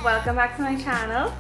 welcome back to my channel.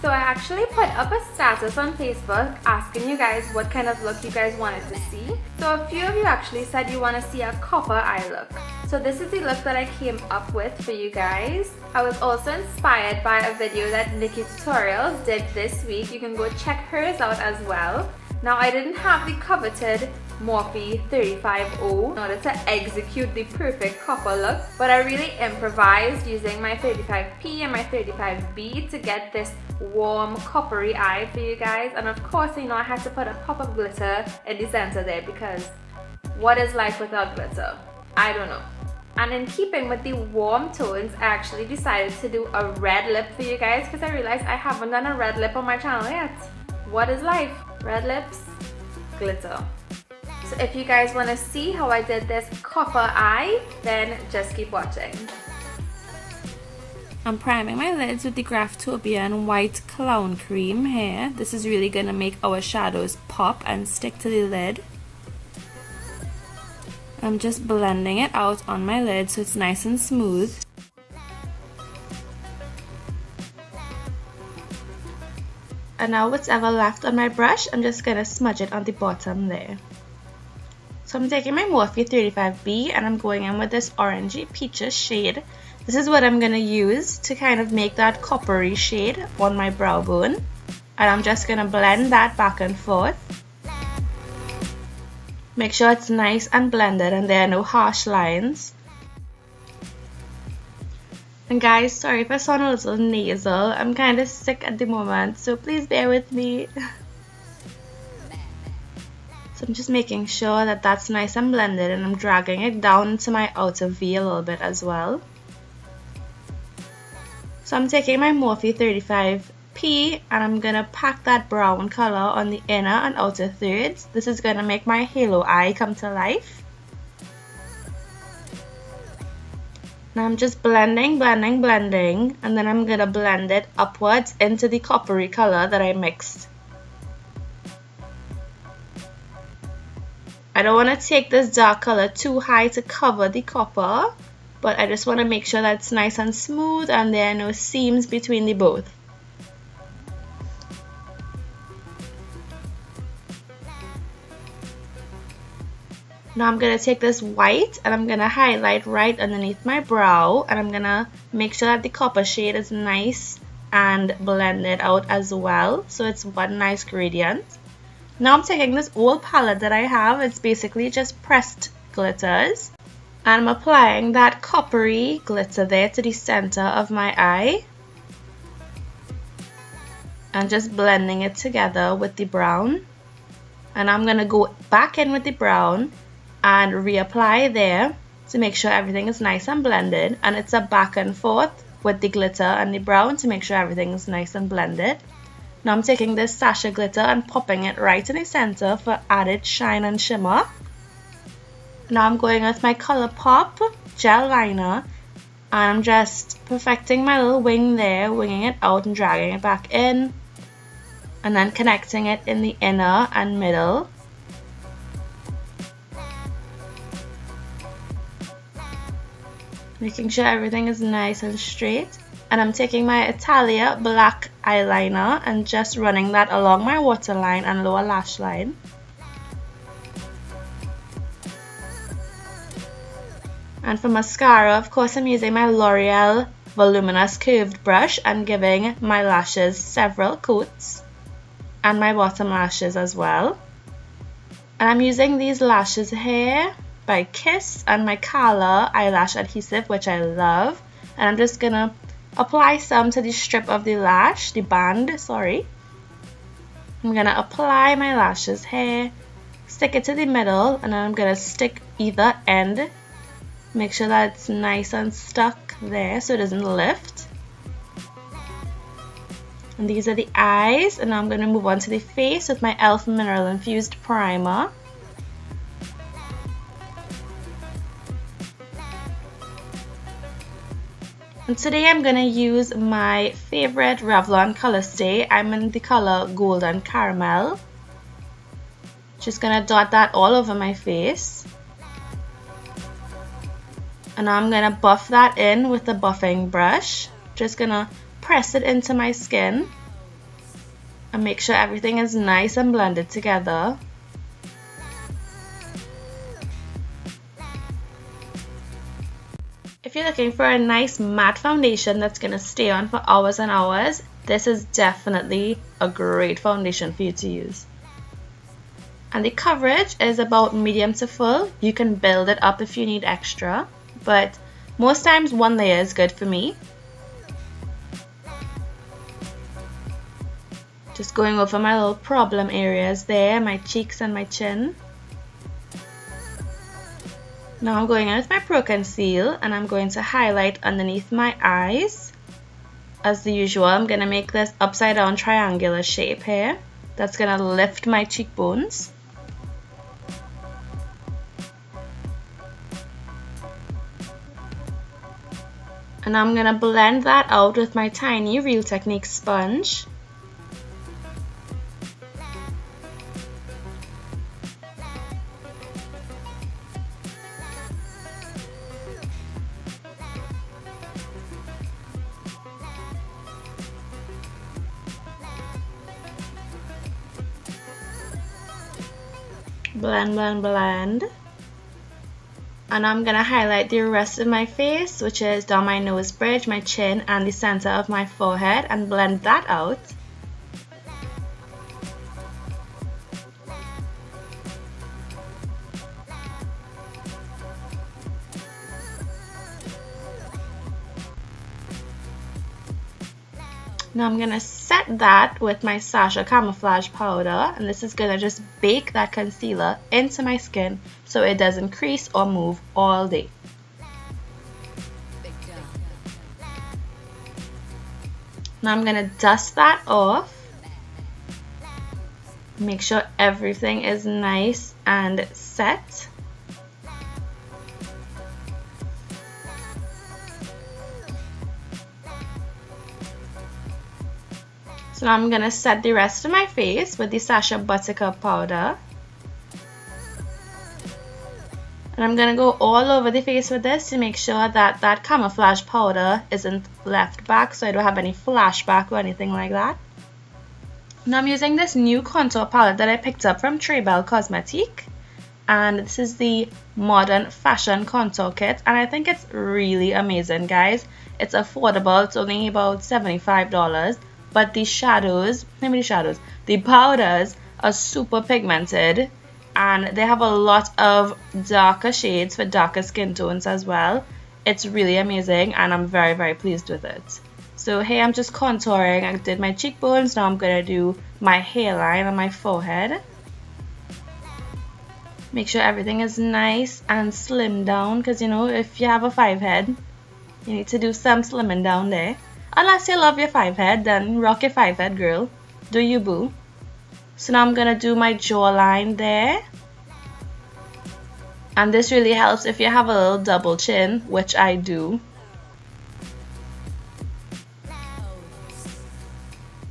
So I actually put up a status on Facebook asking you guys what kind of look you guys wanted to see. So a few of you actually said you want to see a copper eye look. So this is the look that I came up with for you guys. I was also inspired by a video that Nikki Tutorials did this week. You can go check hers out as well. Now I didn't have the coveted Morphe 35O in order to execute the perfect copper look, but I really improvised using my 35P and my 35B to get this warm coppery eye for you guys. And of course, you know, I had to put a pop of glitter in the center there because what is life without glitter? I don't know. And in keeping with the warm tones, I actually decided to do a red lip for you guys because I realized I haven't done a red lip on my channel yet. What is life? Red lips, glitter. So if you guys want to see how I did this copper eye, then just keep watching. I'm priming my lids with the Graftobian White Clown Cream here. This is really going to make our shadows pop and stick to the lid. I'm just blending it out on my lid so it's nice and smooth. And now whatever left on my brush, I'm just going to smudge it on the bottom there. So I'm taking my Morphe 35B and I'm going in with this orangey peaches shade. This is what I'm going to use to kind of make that coppery shade on my brow bone. And I'm just going to blend that back and forth. Make sure it's nice and blended and there are no harsh lines. And guys, sorry if I sound a little nasal. I'm kind of sick at the moment, so please bear with me. So I'm just making sure that that's nice and blended and I'm dragging it down into my outer V a little bit as well. So I'm taking my Morphe 35P and I'm going to pack that brown color on the inner and outer thirds. This is going to make my halo eye come to life. Now I'm just blending, and then I'm going to blend it upwards into the coppery color that I mixed. I don't want to take this dark color too high to cover the copper, but I just want to make sure that it's nice and smooth and there are no seams between the both. Now I'm going to take this white and I'm going to highlight right underneath my brow and I'm going to make sure that the copper shade is nice and blended out as well, so it's one nice gradient. Now I'm taking this old palette that I have, it's basically just pressed glitters, and I'm applying that coppery glitter there to the center of my eye and just blending it together with the brown. And I'm going to go back in with the brown and reapply there to make sure everything is nice and blended, and it's a back and forth with the glitter and the brown to make sure everything is nice and blended. Now I'm taking this sachet glitter and popping it right in the center for added shine and shimmer. Now I'm going with my ColourPop gel liner and I'm just perfecting my little wing there, winging it out and dragging it back in, and then connecting it in the inner and middle. Making sure everything is nice and straight. And I'm taking my Italia black eyeliner and just running that along my waterline and lower lash line. And for mascara, of course, I'm using my L'Oreal voluminous curved brush and giving my lashes several coats and my bottom lashes as well. And I'm using these lashes here by Kiss and my Kala eyelash adhesive, which I love, and I'm just gonna apply some to the strip of the lash, the band, sorry. I'm gonna apply my lashes here, stick it to the middle, and then I'm gonna stick either end, make sure that it's nice and stuck there so it doesn't lift. And these are the eyes, and now I'm gonna move on to the face with my e.l.f. mineral infused primer. And today I'm going to use my favorite Revlon color stay. I'm in the color Golden Caramel. Just going to dot that all over my face. And now I'm going to buff that in with the buffing brush. Just going to press it into my skin and make sure everything is nice and blended together. If you're looking for a nice matte foundation that's going to stay on for hours and hours, this is definitely a great foundation for you to use. And the coverage is about medium to full. You can build it up if you need extra, but most times one layer is good for me. Just going over my little problem areas there, my cheeks and my chin. Now I'm going in with my Pro Conceal and I'm going to highlight underneath my eyes. As usual, I'm going to make this upside down triangular shape here. That's going to lift my cheekbones. And I'm going to blend that out with my tiny Real Techniques sponge. Blend, blend, blend. And I'm going to highlight the rest of my face, which is down my nose bridge, my chin, and the center of my forehead, and blend that out. Now I'm going to set that with my Sasha Camouflage Powder, and this is going to just bake that concealer into my skin so it doesn't crease or move all day. Now I'm going to dust that off. Make sure everything is nice and set. So now I'm going to set the rest of my face with the Sasha Buttercup powder. And I'm going to go all over the face with this to make sure that that camouflage powder isn't left back, so I don't have any flashback or anything like that. Now I'm using this new contour palette that I picked up from Trebel Cosmetique. And this is the Modern Fashion Contour Kit. And I think it's really amazing, guys. It's affordable. It's only about $75. But the the powders are super pigmented, and they have a lot of darker shades for darker skin tones as well. It's really amazing, and I'm very, very pleased with it. So here I'm just contouring. I did my cheekbones. Now I'm going to do my hairline and my forehead. Make sure everything is nice and slimmed down, because you know, if you have a 5 head, you need to do some slimming down there. Unless you love your 5 head, then rock your 5 head, girl. Do you, boo? So now I'm going to do my jawline there. And this really helps if you have a little double chin, which I do.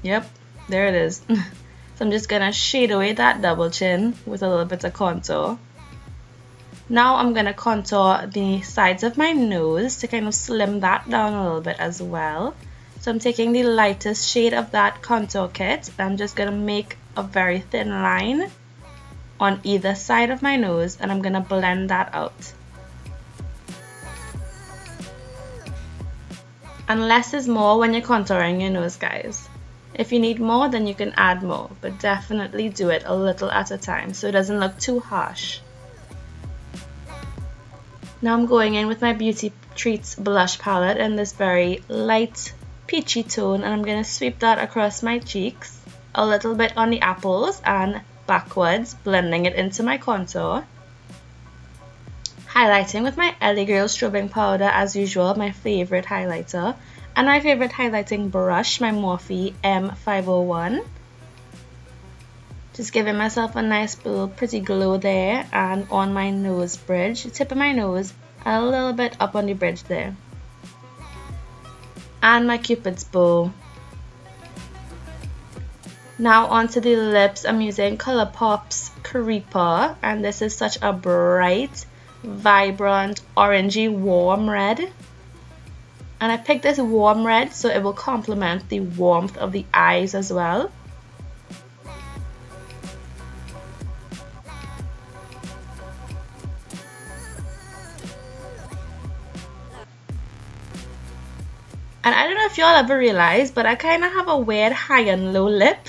Yep, there it is. So I'm just going to shade away that double chin with a little bit of contour. Now I'm going to contour the sides of my nose to kind of slim that down a little bit as well. So I'm taking the lightest shade of that contour kit. I'm just going to make a very thin line on either side of my nose, and I'm going to blend that out. And less is more when you're contouring your nose, guys. If you need more, then you can add more, but definitely do it a little at a time so it doesn't look too harsh. Now I'm going in with my Beauty Treats blush palette in this very light peachy tone, and I'm going to sweep that across my cheeks, a little bit on the apples and backwards, blending it into my contour. Highlighting with my LA Girl Strobing Powder as usual, my favorite highlighter, and my favorite highlighting brush, my Morphe M501. Just giving myself a nice little pretty glow there, and on my nose bridge, the tip of my nose, and a little bit up on the bridge there. And my Cupid's bow. Now onto the lips. I'm using ColourPop's Creeper, and this is such a bright, vibrant, orangey, warm red. And I picked this warm red so it will complement the warmth of the eyes as well. And I don't know if y'all ever realized, but I kind of have a weird high and low lip.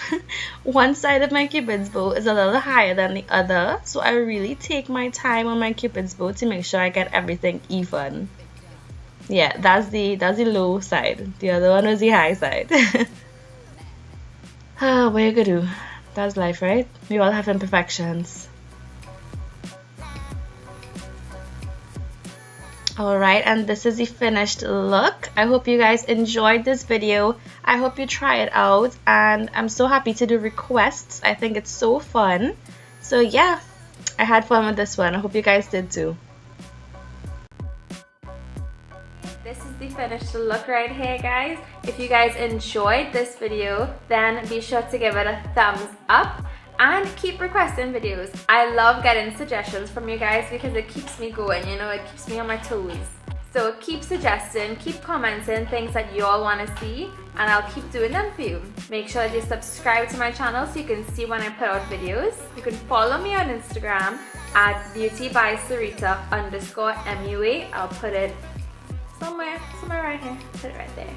One side of my cupid's bow is a little higher than the other, so I really take my time on my cupid's bow to make sure I get everything even. Yeah, that's the low side. The other one was the high side. What you gonna do? That's life, right? We all have imperfections. Alright, and this is the finished look. I hope you guys enjoyed this video. I hope you try it out, and I'm so happy to do requests. I think it's so fun. So yeah, I had fun with this one. I hope you guys did too. This is the finished look right here, guys. If you guys enjoyed this video, then be sure to give it a thumbs up and keep requesting videos. I love getting suggestions from you guys because it keeps me going, you know, it keeps me on my toes. So keep suggesting, keep commenting things that you all want to see, and I'll keep doing them for you. Make sure that you subscribe to my channel so you can see when I put out videos. You can follow me on Instagram at beautybysarita_MUA. I'll put it somewhere right here. Put it right there.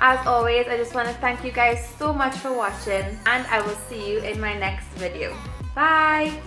As always, I just want to thank you guys so much for watching, and I will see you in my next video. Bye!